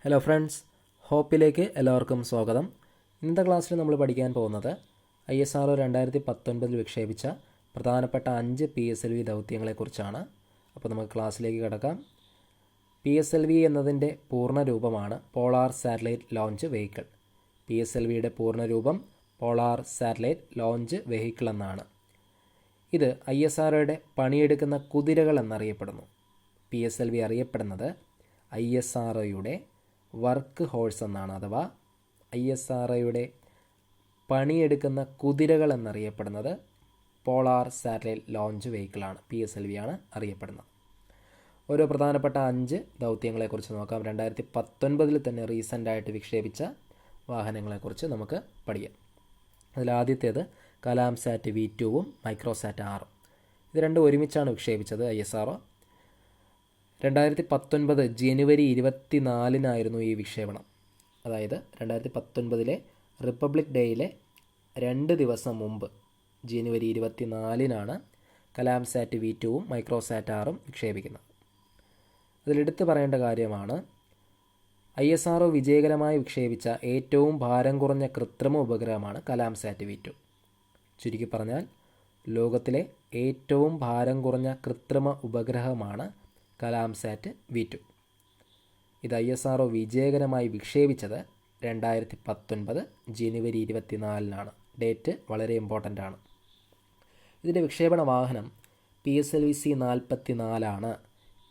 Hello friends, ഹോപ്പിലേക്ക് എല്ലാവർക്കും സ്വാഗതം. ഇന്നത്തെ ക്ലാസ്സിൽ നമ്മൾ പഠിക്കാൻ പോകുന്നത് ISRO 2019 വിക്ഷേപിച്ച പ്രധാനപ്പെട്ട 5 PSLV ദൗത്യങ്ങളെക്കുറിച്ചാണ്. അപ്പോൾ നമുക്ക് ക്ലാസ്സിലേക്ക് കിടക്കാം. PSLV എന്നതിൻ്റെ പൂർണ്ണരൂപമാണ് പോളാർ സാറ്റലൈറ്റ് ലോഞ്ച് വെഹിക്കിൾ. PSLVയുടെ പൂർണ്ണരൂപം പോളാർ സാറ്റലൈറ്റ് ലോഞ്ച് വെഹിക്കിൾ എന്നാണ്. ഇത് ISROയുടെ പണിയെടുക്കുന്ന കുതിരകൾ എന്നറിയപ്പെടുന്നു. PSLV അറിയപ്പെടുന്നത് ISROയുടെ വർക്ക് ഹോഴ്സ് എന്നാണ്, അഥവാ ISROയുടെ പണിയെടുക്കുന്ന കുതിരകൾ എന്നറിയപ്പെടുന്നത് പോളാർ സാറ്റലൈറ്റ് ലോഞ്ച് വെഹിക്കിളാണ്. PSLV ആണ് അറിയപ്പെടുന്നത്. ഓരോ പ്രധാനപ്പെട്ട 5 ദൗത്യങ്ങളെക്കുറിച്ച് നോക്കാം. 2019 തന്നെ റീസെൻ്റായിട്ട് വിക്ഷേപിച്ച വാഹനങ്ങളെക്കുറിച്ച് നമുക്ക് പഠിക്കാം. അതിലാദ്യത്തേത് കലാം സാറ്റ് V2 മൈക്രോസാറ്റ് 6. ഇത് രണ്ടും ഒരുമിച്ചാണ് വിക്ഷേപിച്ചത് ISRO. 2019 ജനുവരി 24 ഈ വിക്ഷേപണം. അതായത് 2019 റിപ്പബ്ലിക് ഡേയിലെ 2 ദിവസം മുമ്പ് ജനുവരി 24 കലാം സാറ്റ് V2 മൈക്രോസാറ്റ് 6 വിക്ഷേപിക്കുന്നത്. അതിലെടുത്ത് പറയേണ്ട കാര്യമാണ്, ISRO വിജയകരമായി വിക്ഷേപിച്ച ഏറ്റവും ഭാരം കുറഞ്ഞ കൃത്രിമ ഉപഗ്രഹമാണ് കലാം സാറ്റ് V2. ചുരുക്കി പറഞ്ഞാൽ ലോകത്തിലെ ഏറ്റവും ഭാരം കുറഞ്ഞ കൃത്രിമ ഉപഗ്രഹമാണ് കലാം സാറ്റ് V2. ഇത് ISRO വിജയകരമായി വിക്ഷേപിച്ചത് 2019 ജനുവരി 24 ഡേറ്റ് വളരെ ഇമ്പോർട്ടൻ്റ് ആണ്. ഇതിൻ്റെ വിക്ഷേപണ വാഹനം PSLV-C-44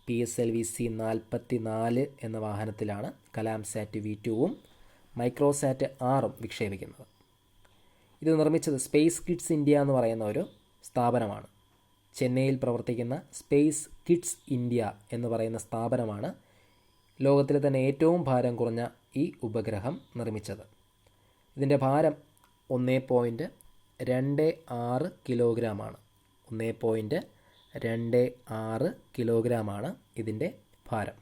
PSLV-C-44 എന്ന വാഹനത്തിലാണ് കലാം സാറ്റ് V2 മൈക്രോസാറ്റ് 6 വിക്ഷേപിക്കുന്നത്. ഇത് നിർമ്മിച്ചത് സ്പേസ് കിഡ്സ് ഇന്ത്യ എന്ന് പറയുന്ന ഒരു സ്ഥാപനമാണ്. ചെന്നൈയിൽ പ്രവർത്തിക്കുന്ന സ്പേസ് കിഡ്സ് ഇന്ത്യ എന്ന് പറയുന്ന സ്ഥാപനമാണ് ലോകത്തിലെ തന്നെ ഏറ്റവും ഭാരം കുറഞ്ഞ ഈ ഉപഗ്രഹം നിർമ്മിച്ചത്. ഇതിൻ്റെ ഭാരം 1.26 കിലോഗ്രാമാണ്. 1.26 കിലോഗ്രാമാണ് ഇതിൻ്റെ ഭാരം.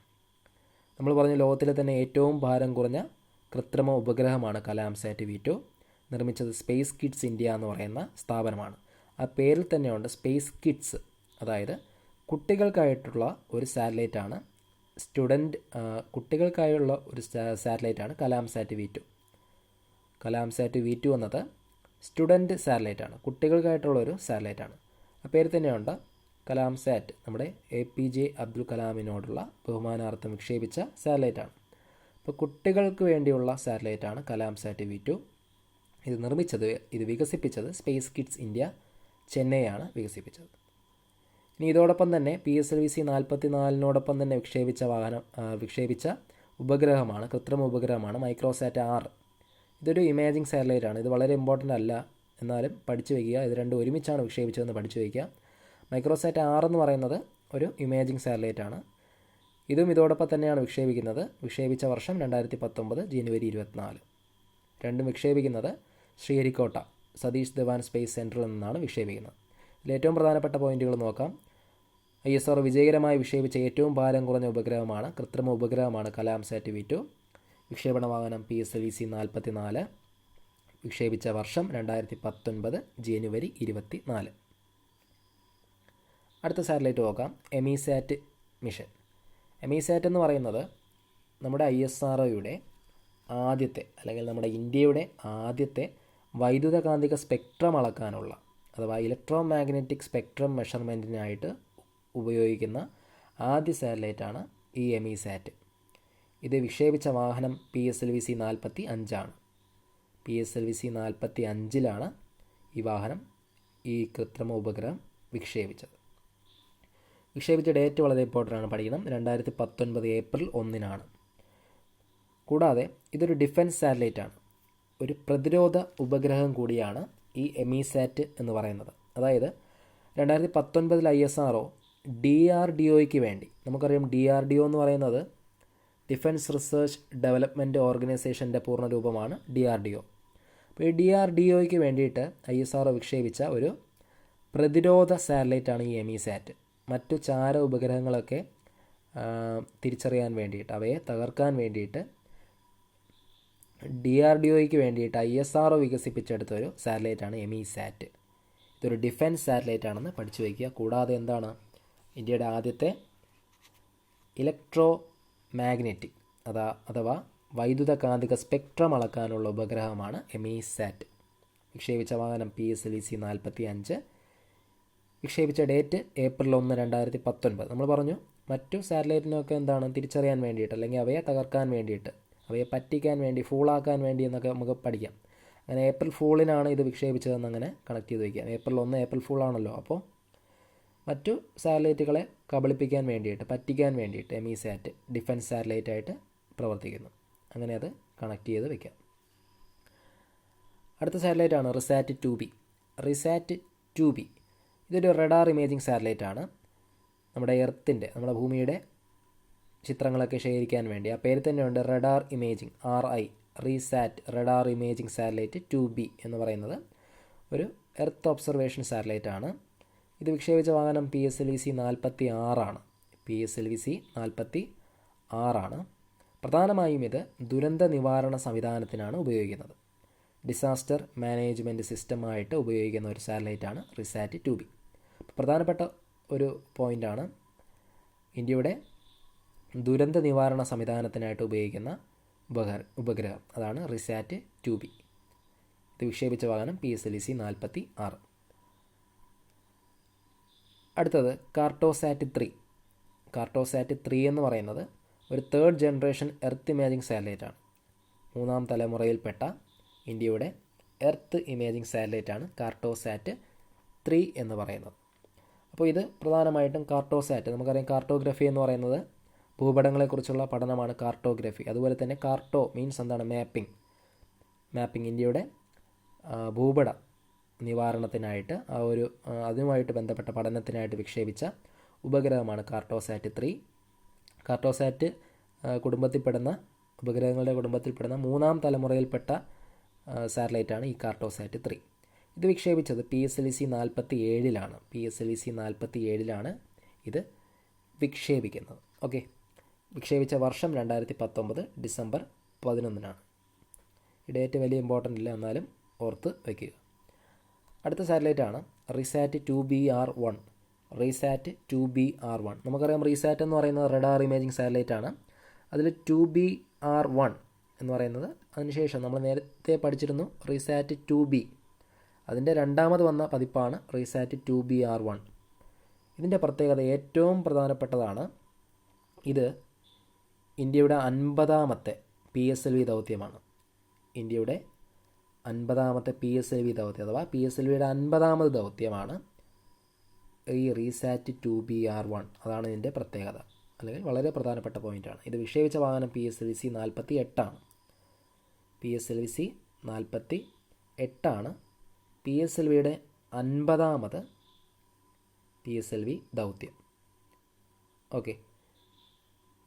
നമ്മൾ പറഞ്ഞ ലോകത്തിലെ തന്നെ ഏറ്റവും ഭാരം കുറഞ്ഞ കൃത്രിമ ഉപഗ്രഹമാണ് കലാം സാറ്റ് V2. നിർമ്മിച്ചത് സ്പേസ് കിഡ്സ് ഇന്ത്യ എന്ന് പറയുന്ന സ്ഥാപനമാണ്. ആ പേരിൽ തന്നെയുണ്ട് സ്പേസ് കിഡ്സ്, അതായത് കുട്ടികൾക്കായിട്ടുള്ള ഒരു സാറ്റലൈറ്റാണ്. കുട്ടികൾക്കായുള്ള ഒരു സാറ്റലൈറ്റാണ് കലാം സാറ്റ് V2. കലാം സാറ്റ് V2 എന്നത് സ്റ്റുഡൻറ്റ് സാറ്റലൈറ്റാണ്, കുട്ടികൾക്കായിട്ടുള്ള ഒരു സാറ്റലൈറ്റാണ്. ആ പേര് തന്നെയുണ്ട് കലാം സാറ്റ്. നമ്മുടെ APJ അബ്ദുൽ കലാമിനോടുള്ള ബഹുമാനാർത്ഥം വിക്ഷേപിച്ച സാറ്റലൈറ്റാണ്. അപ്പോൾ കുട്ടികൾക്ക് വേണ്ടിയുള്ള സാറ്റലൈറ്റാണ് കലാം സാറ്റ് V2. ഇത് വികസിപ്പിച്ചത് സ്പേസ് കിഡ്സ് ഇന്ത്യ, ചെന്നൈയാണ് വികസിപ്പിച്ചത്. ഇനി ഇതോടൊപ്പം തന്നെ PSLV-C-44 തന്നെ വിക്ഷേപിച്ച ഉപഗ്രഹമാണ്, കൃത്രിമ ഉപഗ്രഹമാണ് മൈക്രോസാറ്റ് 6. ഇതൊരു ഇമേജിംഗ് സാറ്റലൈറ്റാണ്. ഇത് വളരെ ഇമ്പോർട്ടൻ്റ് അല്ല, എന്നാലും പഠിച്ചു വയ്ക്കുക. ഇത് രണ്ടും ഒരുമിച്ചാണ് വിക്ഷേപിച്ചതെന്ന് പഠിച്ചു വയ്ക്കുക. മൈക്രോസാറ്റ് 6 എന്ന് പറയുന്നത് ഒരു ഇമേജിംഗ് സാറ്റലൈറ്റാണ്. ഇതും ഇതോടൊപ്പം തന്നെയാണ് വിക്ഷേപിക്കുന്നത്. വിക്ഷേപിച്ച വർഷം 2019 ജനുവരി 24. രണ്ടും വിക്ഷേപിക്കുന്നത് ശ്രീഹരിക്കോട്ട സതീഷ് ധവാൻ സ്പേസ് സെൻറ്ററിൽ നിന്നാണ് വിക്ഷേപിക്കുന്നത്. ഇതിൽ ഏറ്റവും പ്രധാനപ്പെട്ട പോയിന്റുകൾ നോക്കാം. ISRO വിജയകരമായി വിക്ഷേപിച്ച ഏറ്റവും ഭാരം കുറഞ്ഞ ഉപഗ്രഹമാണ്, കൃത്രിമ ഉപഗ്രഹമാണ് കലാം സാറ്റ് V2. വിക്ഷേപണ വാഹനം PSLV-C-44. വിക്ഷേപിച്ച വർഷം 2019 ജനുവരി 24. അടുത്ത സാറ്റലൈറ്റ് നോക്കാം, എമിസാറ്റ് മിഷൻ. എമിസാറ്റ് എന്ന് പറയുന്നത് നമ്മുടെ ISROയുടെ ആദ്യത്തെ, അല്ലെങ്കിൽ നമ്മുടെ ഇന്ത്യയുടെ ആദ്യത്തെ വൈദ്യുതകാന്തിക സ്പെക്ട്രം അളക്കാനുള്ള, അഥവാ ഇലക്ട്രോ മാഗ്നറ്റിക് സ്പെക്ട്രം മെഷർമെൻറ്റിനായിട്ട് ഉപയോഗിക്കുന്ന ആദ്യ സാറ്റലൈറ്റാണ് ഈ എമിസാറ്റ്. ഇത് വിക്ഷേപിച്ച വാഹനം PSLV-C-45 PSLV-C-45 ഈ വാഹനം, ഈ കൃത്രിമ ഉപഗ്രഹം വിക്ഷേപിച്ചത്. വിക്ഷേപിച്ച ഡേറ്റ് വളരെ ഇമ്പോർട്ടൻ്റ് ആണ്, പഠിക്കണം. 2019 ഏപ്രിൽ 1. കൂടാതെ ഇതൊരു ഡിഫൻസ് സാറ്റലൈറ്റാണ്, ഒരു പ്രതിരോധ ഉപഗ്രഹം കൂടിയാണ് ഈ എമിസാറ്റ് എന്ന് പറയുന്നത്. അതായത് 2019 ISRO DRDOയ്ക്ക് വേണ്ടി, നമുക്കറിയാം DRDO എന്ന് പറയുന്നത് ഡിഫൻസ് റിസർച്ച് ഡെവലപ്മെൻറ്റ് ഓർഗനൈസേഷൻ്റെ പൂർണ്ണരൂപമാണ് DRDO. അപ്പോൾ ഈ DRDOയ്ക്ക് വേണ്ടിയിട്ട് ISRO വിക്ഷേപിച്ച ഒരു പ്രതിരോധ സാറ്റലൈറ്റാണ് ഈ എമിസാറ്റ്. മറ്റു ചാര ഉപഗ്രഹങ്ങളൊക്കെ തിരിച്ചറിയാൻ വേണ്ടിയിട്ട്, അവയെ തകർക്കാൻ വേണ്ടിയിട്ട് DRDOയ്ക്ക് വേണ്ടിയിട്ട് ISRO വികസിപ്പിച്ചെടുത്തൊരു സാറ്റലൈറ്റാണ് എമിസാറ്റ്. ഇതൊരു ഡിഫൻസ് സാറ്റലൈറ്റ് ആണെന്ന് പഠിച്ചു വയ്ക്കുക. കൂടാതെ എന്താണ്, ഇന്ത്യയുടെ ആദ്യത്തെ ഇലക്ട്രോ മാഗ്നറ്റിക്, അഥവാ വൈദ്യുത കാന്തിക സ്പെക്ട്രം അളക്കാനുള്ള ഉപഗ്രഹമാണ് എമിസാറ്റ്. വിക്ഷേപിച്ച വാഹനം PSLV-C 45. വിക്ഷേപിച്ച ഡേറ്റ് April 1, 2019. നമ്മൾ പറഞ്ഞു മറ്റു സാറ്റലൈറ്റിനൊക്കെ എന്താണ് തിരിച്ചറിയാൻ വേണ്ടിയിട്ട്, അല്ലെങ്കിൽ അവയെ തകർക്കാൻ വേണ്ടിയിട്ട്, അവയെ പറ്റിക്കാൻ വേണ്ടി, ഫൂളാക്കാൻ വേണ്ടി എന്നൊക്കെ നമുക്ക് പഠിക്കാം. അങ്ങനെ April Foolനാണ് ഇത് വിക്ഷേപിച്ചതെന്ന് അങ്ങനെ കണക്ട് ചെയ്ത് വയ്ക്കാം. April 1 April Fool ആണല്ലോ. അപ്പോൾ മറ്റു സാറ്റലൈറ്റുകളെ കബളിപ്പിക്കാൻ വേണ്ടിയിട്ട്, പറ്റിക്കാൻ വേണ്ടിയിട്ട് എമിസാറ്റ് ഡിഫൻസ് സാറ്റലൈറ്റായിട്ട് പ്രവർത്തിക്കുന്നു. അങ്ങനെ അത് കണക്ട് ചെയ്ത് വയ്ക്കാം. അടുത്ത സാറ്റലൈറ്റാണ് റിസാറ്റ് 2B. റിസാറ്റ് 2B ഇതൊരു റഡാർ ഇമേജിംഗ് സാറ്റലൈറ്റാണ്. നമ്മുടെ എർത്തിൻ്റെ, നമ്മുടെ ഭൂമിയുടെ ചിത്രങ്ങളൊക്കെ ശേഖരിക്കാൻ വേണ്ടി. ആ പേര് തന്നെയുണ്ട്, radar imaging, RI, RISAT radar imaging satellite 2B എന്ന് പറയുന്നത് ഒരു എർത്ത് ഒബ്സർവേഷൻ സാറ്റലൈറ്റാണ്. ഇത് വിക്ഷേപിച്ച വാഹനം PSLV-C 46 ആണ്. PSLV-C 46 ആണ്. പ്രധാനമായും ഇത് ദുരന്ത നിവാരണ സംവിധാനത്തിനാണ് ഉപയോഗിക്കുന്നത്. ഡിസാസ്റ്റർ മാനേജ്മെൻറ്റ് സിസ്റ്റമായിട്ട് ഉപയോഗിക്കുന്ന ഒരു സാറ്റലൈറ്റാണ് റിസാറ്റ് 2B. പ്രധാനപ്പെട്ട ഒരു പോയിൻ്റാണ് ഇന്ത്യയുടെ ദുരന്ത നിവാരണ സംവിധാനത്തിനായിട്ട് ഉപയോഗിക്കുന്ന ഉപഗ്രഹം. അതാണ് റിസാറ്റ് 2B. ഇത് വിക്ഷേപിച്ച വാഹനം PSLV-C 46. അടുത്തത് കാർട്ടോസാറ്റ് 3. കാർട്ടോസാറ്റ് 3 എന്ന് പറയുന്നത് ഒരു 3rd ജനറേഷൻ എർത്ത് ഇമേജിംഗ് സാറ്റലൈറ്റാണ്. 3ാം തലമുറയിൽപ്പെട്ട ഇന്ത്യയുടെ എർത്ത് ഇമേജിംഗ് സാറ്റലൈറ്റാണ് കാർട്ടോസാറ്റ് 3 എന്ന് പറയുന്നത്. അപ്പോൾ ഇത് പ്രധാനമായിട്ടും കാർട്ടോസാറ്റ്, നമുക്കറിയാം കാർട്ടോഗ്രഫി എന്ന് പറയുന്നത് ഭൂപടങ്ങളെക്കുറിച്ചുള്ള പഠനമാണ് കാർട്ടോഗ്രഫി. അതുപോലെ തന്നെ കാർട്ടോ മീൻസ് എന്താണ്, മാപ്പിംഗ്. ഇന്ത്യയുടെ ഭൂപട നിവാരണത്തിനായിട്ട് അതുമായിട്ട് ബന്ധപ്പെട്ട പഠനത്തിനായിട്ട് വിക്ഷേപിച്ച ഉപഗ്രഹമാണ് കാർട്ടോസാറ്റ് 3. കാർട്ടോസാറ്റ് ഉപഗ്രഹങ്ങളുടെ കുടുംബത്തിൽപ്പെടുന്ന 3ാം തലമുറയിൽപ്പെട്ട സാറ്റലൈറ്റാണ് ഈ കാർട്ടോസാറ്റ് 3. ഇത് വിക്ഷേപിച്ചത് PSLV-C 47ലാണ്. PSLV-C 47ലാണ് ഇത് വിക്ഷേപിക്കുന്നത്. ഓക്കെ, വിക്ഷേപിച്ച വർഷം 2019 December 11. ഈ ഡേറ്റ് വലിയ ഇമ്പോർട്ടൻ്റ് ഇല്ല, എന്നാലും ഓർത്ത് വയ്ക്കുക. അടുത്ത സാറ്റലൈറ്റാണ് റിസാറ്റ് 2BR1. റിസാറ്റ് 2BR1 നമുക്കറിയാം. റിസാറ്റ് എന്ന് പറയുന്നത് റഡാർ ഇമേജിംഗ് സാറ്റലൈറ്റാണ്. അതിൽ 2BR1 എന്ന് പറയുന്നത് അതിനുശേഷം നമ്മൾ നേരത്തെ പഠിച്ചിരുന്നു റിസാറ്റ് 2B. അതിൻ്റെ രണ്ടാമത് വന്ന പതിപ്പാണ് റിസാറ്റ് 2BR1. ഇതിൻ്റെ പ്രത്യേകത, ഏറ്റവും പ്രധാനപ്പെട്ടതാണ്, ഇത് ഇന്ത്യയുടെ 50ാമത്തെ PSLV ദൗത്യമാണ്. ഇന്ത്യയുടെ 50ാമത്തെ PSLV ദൗത്യം, അഥവാ PSLVയുടെ 50ാമത് ദൗത്യമാണ് ഈ റിസാറ്റ് 2BR1. അതാണ് ഇതിൻ്റെ പ്രത്യേകത, അല്ലെങ്കിൽ വളരെ പ്രധാനപ്പെട്ട പോയിൻ്റാണ്. ഇത് വിക്ഷേപിച്ച വാഹനം PSLV-C 48 ആണ്. PSLV-C 48 PSLVയുടെ 50ാമത് PSLV ദൗത്യം. ഓക്കെ,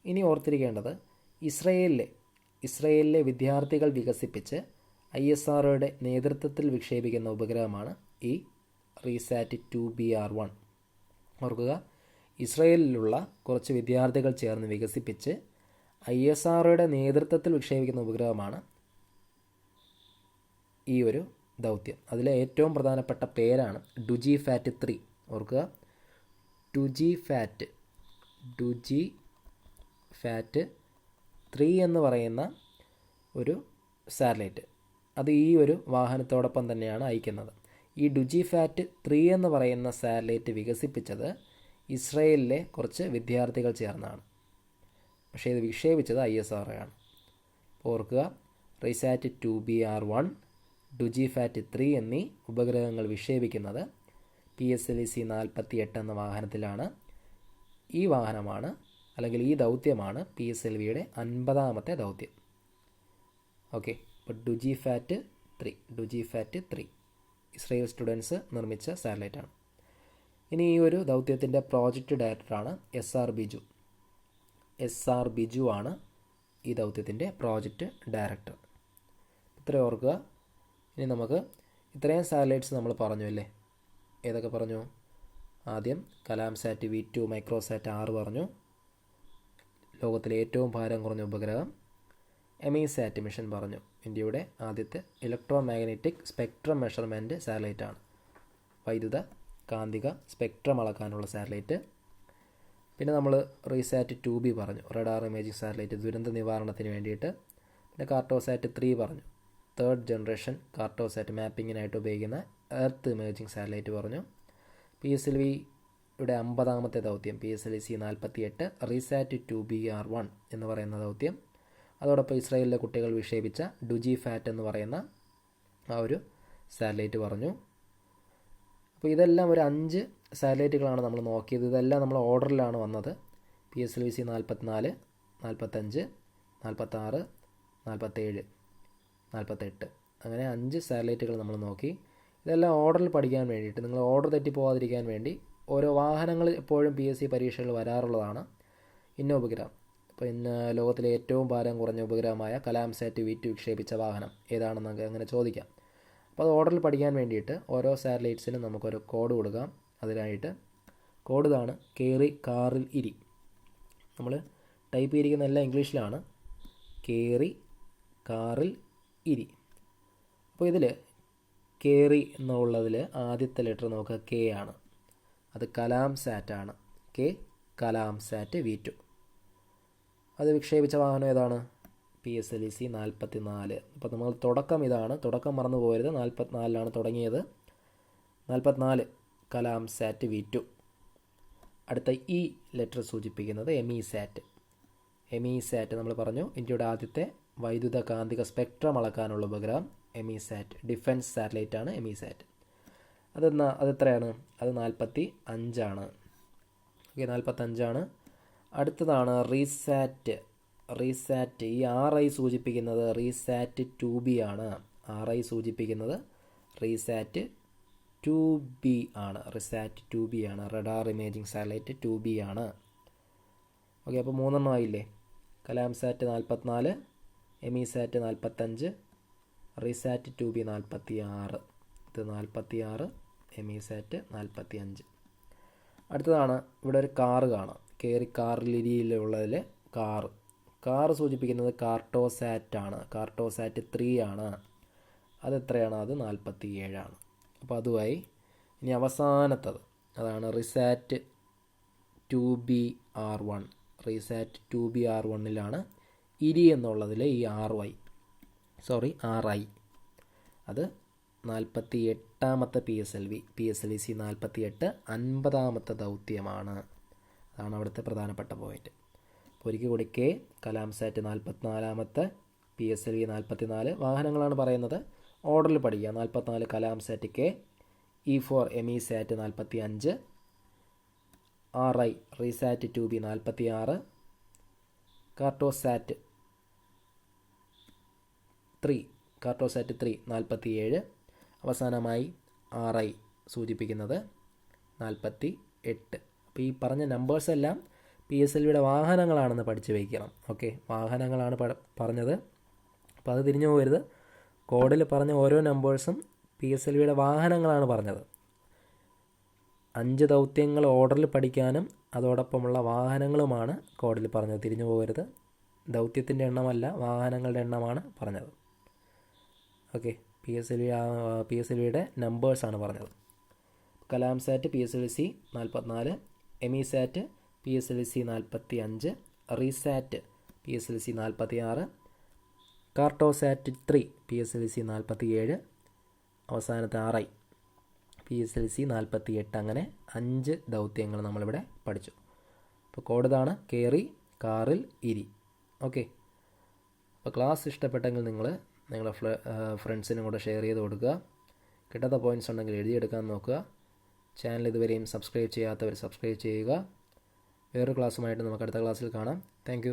ഇനി ഓർത്തിരിക്കേണ്ടത് ഇസ്രയേലിലെ വിദ്യാർത്ഥികൾ വികസിപ്പിച്ച് ISROയുടെ നേതൃത്വത്തിൽ വിക്ഷേപിക്കുന്ന ഉപഗ്രഹമാണ് ഈ റിസാറ്റ് 2BR1. ഓർക്കുക, ഇസ്രയേലിലുള്ള കുറച്ച് വിദ്യാർത്ഥികൾ ചേർന്ന് വികസിപ്പിച്ച് ISROയുടെ നേതൃത്വത്തിൽ വിക്ഷേപിക്കുന്ന ഉപഗ്രഹമാണ് ഈ ഒരു ദൗത്യം. അതിലെ ഏറ്റവും പ്രധാനപ്പെട്ട പേരാണ് ഡുജിഫാറ്റ് 3. ഓർക്കുക, ഡുജിഫാറ്റ് 3 എന്ന് പറയുന്ന ഒരു സാറ്റലൈറ്റ്, അത് ഈ ഒരു വാഹനത്തോടൊപ്പം തന്നെയാണ് അയക്കുന്നത്. ഈ ഡുജിഫാറ്റ് 3 എന്ന് പറയുന്ന സാറ്റലൈറ്റ് വികസിപ്പിച്ചത് ഇസ്രയേലിലെ കുറച്ച് വിദ്യാർത്ഥികൾ ചേർന്നാണ്. പക്ഷേ ഇത് വിക്ഷേപിച്ചത് ISRO ആണ്. ഓർക്കുക, റിസാറ്റ് 2BR1, ഡുജിഫാറ്റ് 3 എന്നീ ഉപഗ്രഹങ്ങൾ വിക്ഷേപിക്കുന്നത് PSLV-C 48 എന്ന വാഹനത്തിലാണ്. ഈ വാഹനമാണ്, അല്ലെങ്കിൽ ഈ ദൗത്യമാണ് PSLVയുടെ 50ാമത്തെ ദൗത്യം. ഓക്കെ, അപ്പോൾ ഡുജിഫാറ്റ് 3 ഇസ്രയേൽ സ്റ്റുഡൻസ് നിർമ്മിച്ച സാറ്റലൈറ്റാണ്. ഇനി ഈ ഒരു ദൗത്യത്തിൻ്റെ പ്രോജക്റ്റ് ഡയറക്ടറാണ് SR ബിജു ആണ് ഈ ദൗത്യത്തിൻ്റെ പ്രോജക്റ്റ് ഡയറക്ടർ. ഇത്രയും ഓർക്കുക. ഇനി നമുക്ക് ഇത്രയും സാറ്റലൈറ്റ്സ് നമ്മൾ പറഞ്ഞു അല്ലേ? ഏതൊക്കെ പറഞ്ഞു? ആദ്യം കലാംസാറ്റ് V2 മൈക്രോസാറ്റ് 6 പറഞ്ഞു. ലോകത്തിലെ ഏറ്റവും ഭാരം കുറഞ്ഞ ഉപഗ്രഹം എമിസാറ്റ് മിഷൻ പറഞ്ഞു. ഇന്ത്യയുടെ ആദ്യത്തെ ഇലക്ട്രോ മാഗ്നറ്റിക് സ്പെക്ട്രം മെഷർമെൻറ്റ് സാറ്റലൈറ്റാണ്. വൈദ്യുത കാന്തിക സ്പെക്ട്രം അളക്കാനുള്ള സാറ്റലൈറ്റ്. പിന്നെ നമ്മൾ റീസാറ്റ് 2B പറഞ്ഞു, റഡാർ ഇമേജിംഗ് സാറ്റലൈറ്റ് ദുരന്ത നിവാരണത്തിന് വേണ്ടിയിട്ട്. പിന്നെ കാർട്ടോസാറ്റ് 3 പറഞ്ഞു, 3rd ജനറേഷൻ കാർട്ടോസാറ്റ് മാപ്പിങ്ങിനായിട്ട് ഉപയോഗിക്കുന്ന എർത്ത് ഇമേജിംഗ് സാറ്റലൈറ്റ് പറഞ്ഞു. PSLVയുടെ 50ാമത്തെ ദൗത്യം PSLV-C-48 റീസാറ്റ് 2BR1 എന്ന് പറയുന്ന ദൗത്യം. അതോടൊപ്പം ഇസ്രായേലിലെ കുട്ടികൾ വിക്ഷേപിച്ച ഡുജിഫാറ്റ് എന്ന് പറയുന്ന ആ ഒരു സാറ്റലൈറ്റ് പറഞ്ഞു. അപ്പോൾ ഇതെല്ലാം ഒരു 5 സാറ്റലൈറ്റുകളാണ് നമ്മൾ നോക്കിയത്. ഇതെല്ലാം നമ്മൾ ഓർഡറിലാണ് വന്നത്. PSLV-C-44, 45, 46, 47, 48 അങ്ങനെ 5 സാറ്റലൈറ്റുകൾ നമ്മൾ നോക്കി. ഇതെല്ലാം ഓർഡറിൽ പഠിക്കാൻ വേണ്ടിയിട്ട്, നിങ്ങൾ ഓർഡർ തെറ്റിപ്പോകാതിരിക്കാൻ വേണ്ടി ഓരോ വാഹനങ്ങൾ എപ്പോഴും PSC പരീക്ഷകളിൽ വരാറുള്ളതാണ്. ഇന്ന ഉപഗ്രഹം, അപ്പോൾ ഇന്ന് ലോകത്തിലെ ഏറ്റവും ഭാരം കുറഞ്ഞ ഉപഗ്രഹമായ കലാംസാറ്റ് V2 വിക്ഷേപിച്ച വാഹനം ഏതാണെന്നൊക്കെ അങ്ങനെ ചോദിക്കാം. അപ്പോൾ അത് ഓർഡറിൽ പഠിക്കാൻ വേണ്ടിയിട്ട് ഓരോ സാറ്റലൈറ്റ്സിനും നമുക്കൊരു കോഡ് കൊടുക്കാം. അതിനായിട്ട് കോഡ് ഇതാണ്: കേറി, കാറിൽ, ഇരി. നമ്മൾ ടൈപ്പ് ചെയ്തിരിക്കുന്ന എല്ലാം ഇംഗ്ലീഷിലാണ്. കേറി, കാറിൽ, ഇരി. അപ്പോൾ ഇതിൽ കേറി എന്നുള്ളതിൽ ആദ്യത്തെ ലെറ്റർ നോക്കുക, കെ ആണ്. അത് കലാംസാറ്റാണ്. K, KalamSat V2. അത് വിക്ഷേപിച്ച വാഹനം ഏതാണ്? PSLV-C-44. അപ്പോൾ നമ്മൾ തുടക്കം ഇതാണ്, തുടക്കം മറന്നു പോകരുത്. 44ലാണ് തുടങ്ങിയത്. 44 കലാംസാറ്റ് V2. അടുത്ത ഈ ലെറ്റർ സൂചിപ്പിക്കുന്നത് എമിസാറ്റ്. എമിസാറ്റ് നമ്മൾ പറഞ്ഞു, ഇന്ത്യയുടെ ആദ്യത്തെ വൈദ്യുത കാന്തിക സ്പെക്ട്രം അളക്കാനുള്ള ഉപഗ്രഹം എമിസാറ്റ്. ഡിഫൻസ് സാറ്റലൈറ്റാണ് എമിസാറ്റ്. അതെത്രയാണ്? അത് 45ആണ്. ഓക്കെ, 45ആണ്. അടുത്തതാണ് റീസാറ്റ്. റീസാറ്റ്, ഈ RI സൂചിപ്പിക്കുന്നത് റീസാറ്റ് 2B ആണ്. RI സൂചിപ്പിക്കുന്നത് റീസാറ്റ് 2B ആണ്. റീസാറ്റ് 2B ആണ്. റഡാർ ഇമേജിംഗ് സാറ്റലൈറ്റ് 2B ആണ്. ഓക്കെ, അപ്പോൾ 3 ആയില്ലേ? KalamSat 44, EMISAT 45, RISAT 2B 46. ഇത് 46, എമിസാറ്റ് 45. അടുത്തതാണ്, ഇവിടെ ഒരു കാറ് കാണാം. കയറി കാറിലിരിയിലുള്ളതിൽ കാറ് സൂചിപ്പിക്കുന്നത് കാർട്ടോസാറ്റാണ്. കാർട്ടോസാറ്റ് 3 ആണ്. അതെത്രയാണ്? അത് 47ആണ്. അപ്പോൾ അതുമായി ഇനി അവസാനത്തത് അതാണ് റീസാറ്റ് 2BR1. റീസാറ്റ് 2BR1ലാണ് ഇരി എന്നുള്ളതിൽ ഈ RI അത് 48ാമത്തെ PSLV-C-48 50ാമത്തെ ദൗത്യമാണ്. അതാണ് അവിടുത്തെ പ്രധാനപ്പെട്ട പോയിന്റ്. അപ്പോൾ ഒരിക്കൽ കൂടി കെ, കലാംസാറ്റ് 44ാമത്തെ, PSLV-44 വാഹനങ്ങളാണ് പറയുന്നത്. ഓർഡറിൽ പഠിക്കുക. 44 Kalamsat K, E4 Emisat 45, RI RISAT 2B 46, Cartosat 3 47, അവസാനമായി RI സൂചിപ്പിക്കുന്നത് 48. അപ്പോൾ ഈ പറഞ്ഞ നമ്പേഴ്സ് എല്ലാം PSLVയുടെ വാഹനങ്ങളാണെന്ന് പഠിച്ചു വയ്ക്കണം. ഓക്കെ, വാഹനങ്ങളാണ് പറഞ്ഞത്. അപ്പോൾ അത് തിരിഞ്ഞു പോകരുത്. കോഡിൽ പറഞ്ഞ ഓരോ നമ്പേഴ്സും PSLVയുടെ വാഹനങ്ങളാണ് പറഞ്ഞത്. 5 ദൗത്യങ്ങൾ ഓർഡറിൽ പഠിക്കാനും അതോടൊപ്പമുള്ള വാഹനങ്ങളുമാണ് കോഡിൽ പറഞ്ഞത്. തിരിഞ്ഞു പോകരുത്. ദൗത്യത്തിൻ്റെ എണ്ണമല്ല, വാഹനങ്ങളുടെ എണ്ണമാണ് പറഞ്ഞത്. ഓക്കെ, PSLVയുടെ നമ്പേഴ്സാണ് പറഞ്ഞത്. KalamSat PSLV-C-44, EMISAT PSLV-C-45, RISAT PSLV-C-46, Cartosat 3 PSLV-C-47, അവസാനത്തെ RI PSLV-C-48. അങ്ങനെ 5 ദൗത്യങ്ങൾ നമ്മളിവിടെ പഠിച്ചു. അപ്പോൾ കോഡ് ഇതാണ്: കേറി, കാറിൽ, ഇരി. ഓക്കെ, അപ്പോൾ ക്ലാസ് ഇഷ്ടപ്പെട്ടെങ്കിൽ നിങ്ങളുടെ ഫ്രണ്ട്സിനും കൂടെ ഷെയർ ചെയ്ത് കൊടുക്കുക. കിട്ടാത്ത പോയിൻറ്റ്സ് ഉണ്ടെങ്കിൽ എഴുതിയെടുക്കാൻ നോക്കുക. ചാനൽ ഇതുവരെയും സബ്സ്ക്രൈബ് ചെയ്യാത്തവർ സബ്സ്ക്രൈബ് ചെയ്യുക. വേറൊരു ക്ലാസ്സുമായിട്ട് നമുക്ക് അടുത്ത ക്ലാസ്സിൽ കാണാം. താങ്ക്